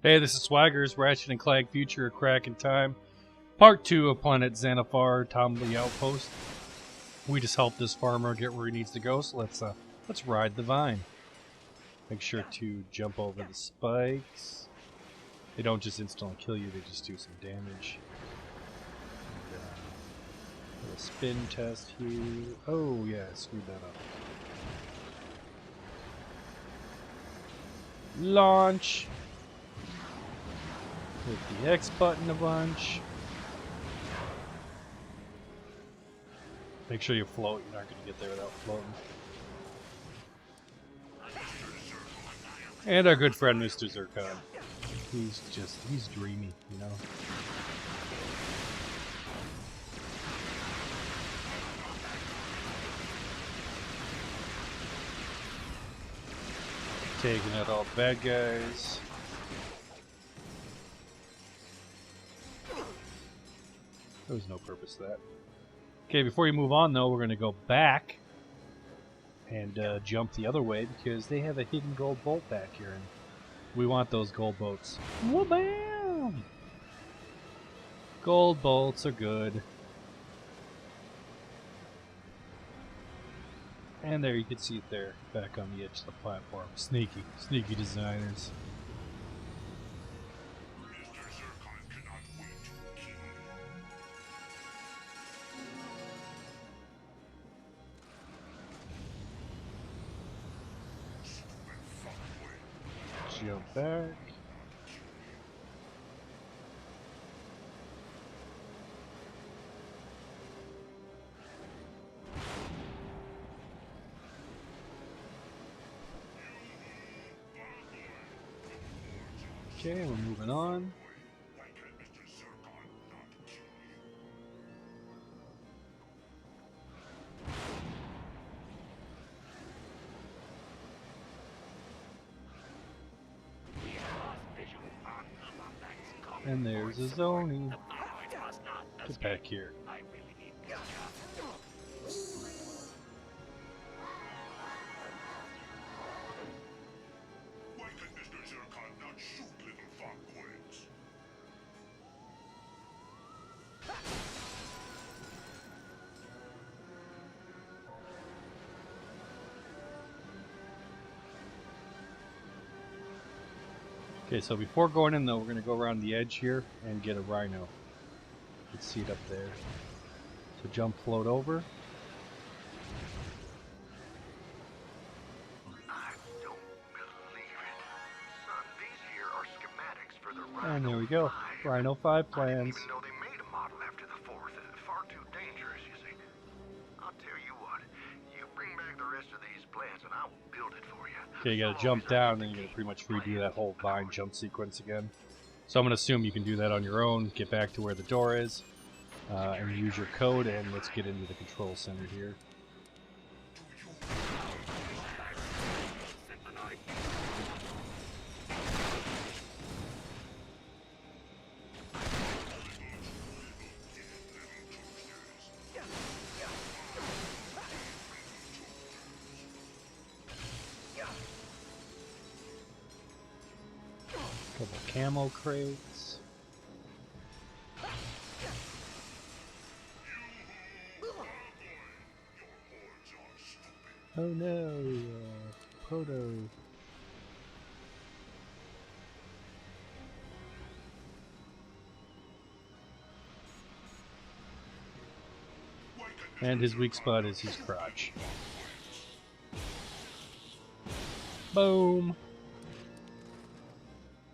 Hey, this is Swaggers, Ratchet and Clank Future, A Crack in Time. Part 2 of planet Zanifar, Tombli Outpost. We just helped this farmer get where he needs to go, so let's ride the vine. Make sure to jump over the spikes. They don't just instantly kill you, they just do some damage. And, a spin test here. Oh yeah, I screwed that up. Launch! Hit the X button a bunch. Make sure you float, you're not going to get there without floating. And our good friend Mr. Zircon. He's dreamy, you know. Taking out all the bad guys. There was no purpose to that. Okay, before you move on though, we're going to go back and jump the other way because they have a hidden gold bolt back here and we want those gold bolts. Wha-bam! Gold bolts are good. And there you can see it there, back on the edge of the platform. Sneaky, sneaky designers. Jump back. Okay, we're moving on. And there's a zoning. Get back here. Okay, so before going in though, we're going to go around the edge here and get a Rhyno. You can see it up there. So jump, float over. I don't believe it. Son, these here are schematics for the Rhyno. And there we go. Rhyno 5 plans. I didn't even know they made a model after the 4th. Far too dangerous, you see. I'll tell you what. You bring back the rest of these plans and I will build it for you. Okay, you gotta jump down, then you gotta pretty much redo that whole vine jump sequence again. So I'm gonna assume you can do that on your own, get back to where the door is, and use your code, and let's get into the control center here. Couple camo crates. Oh no, Proto. And his weak spot is his crotch. Boom!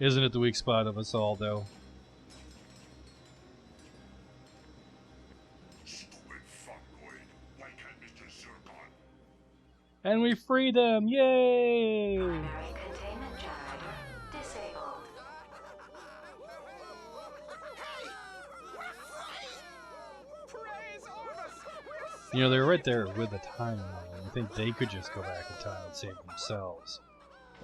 Isn't it the weak spot of us all, though? And we free them! Yay! Primary containment generator disabled. You know, they're right there with the timeline. I think they could just go back in time and save themselves.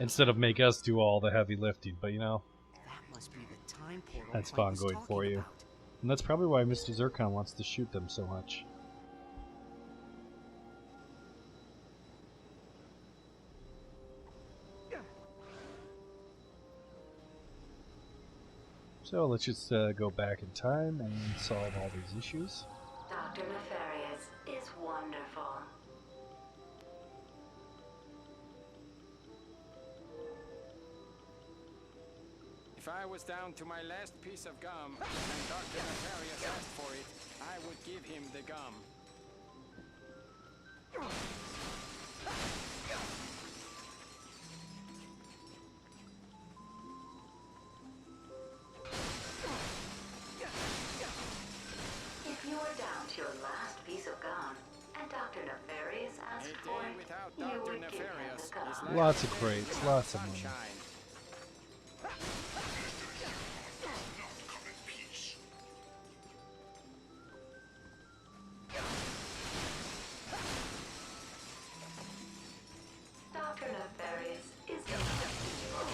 Instead of make us do all the heavy lifting, but you know, That must be the time portal that's Clank fun was going talking for you. about. And that's probably why Mr. Zircon wants to shoot them so much. So let's just go back in time and solve all these issues. Dr. Nefarious is wonderful. If I was down to my last piece of gum and Dr. Nefarious asked for it, I would give him the gum. If you are down to your last piece of gum and Dr. Nefarious asked A for day it, without you Dr. would give him Nefarious the is gum. like Lots a of day crates, without lots of money. sunshine. Dr. Nefarious is indestructible.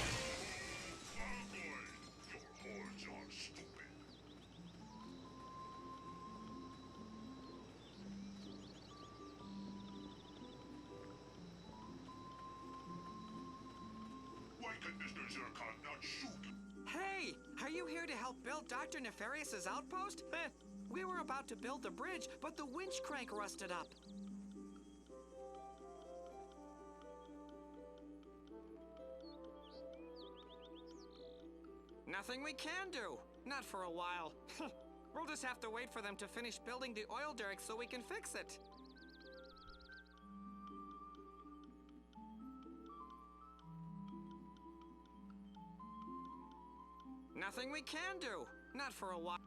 Why can Mr. Zircon not shoot? Hey, are you here to help build Dr. Nefarious's outpost? We were about to build the bridge, but the winch crank rusted up. Nothing we can do. Not for a while. We'll just have to wait for them to finish building the oil derrick so we can fix it. Nothing we can do. Not for a while.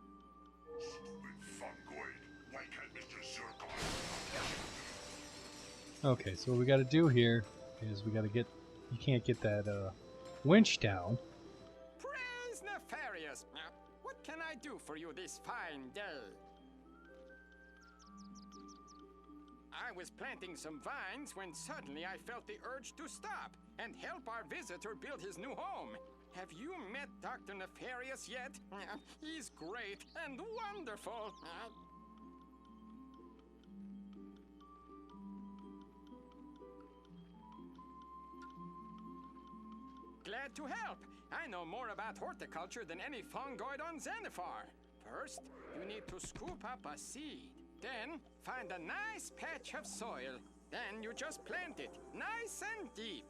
Stupid fungoid. Why can't Mr. Zircon? Okay, so what we got to do here is we got to get. You can't get that winch down. Praise Nefarious! What can I do for you this fine day? I was planting some vines when suddenly I felt the urge to stop and help our visitor build his new home. Have you met Dr. Nefarious yet? He's great and wonderful. Glad to help. I know more about horticulture than any fungoid on Zanifar. First, you need to scoop up a seed. Then, find a nice patch of soil. Then you just plant it, nice and deep.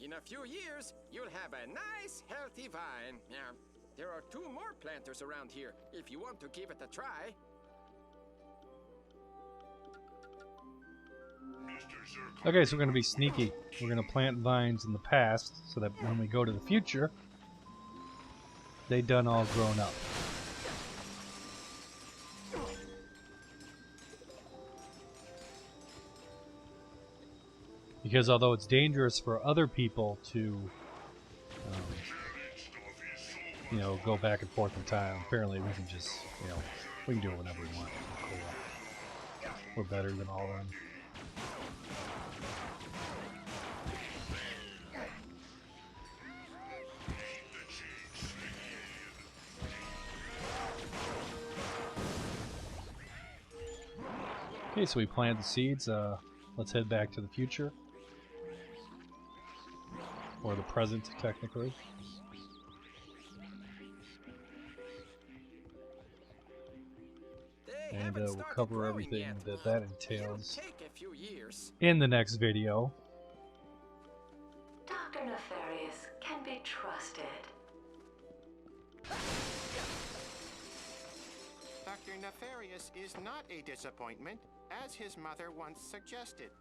In a few years, you'll have a nice, healthy vine. There are 2 more planters around here, if you want to give it a try. Mr. Zircon. Okay, so we're going to be sneaky. We're going to plant vines in the past so that when we go to the future, they done all grown up. Because although it's dangerous for other people to, go back and forth in time, apparently we can just, we can do it whenever we want. Cool. We're better than all of them. Okay, so we planted the seeds. Let's head back to the future. Or the present, technically. And we'll cover everything that entails Take a few years. in the next video. Dr. Nefarious can be trusted. Dr. Nefarious is not a disappointment, as his mother once suggested.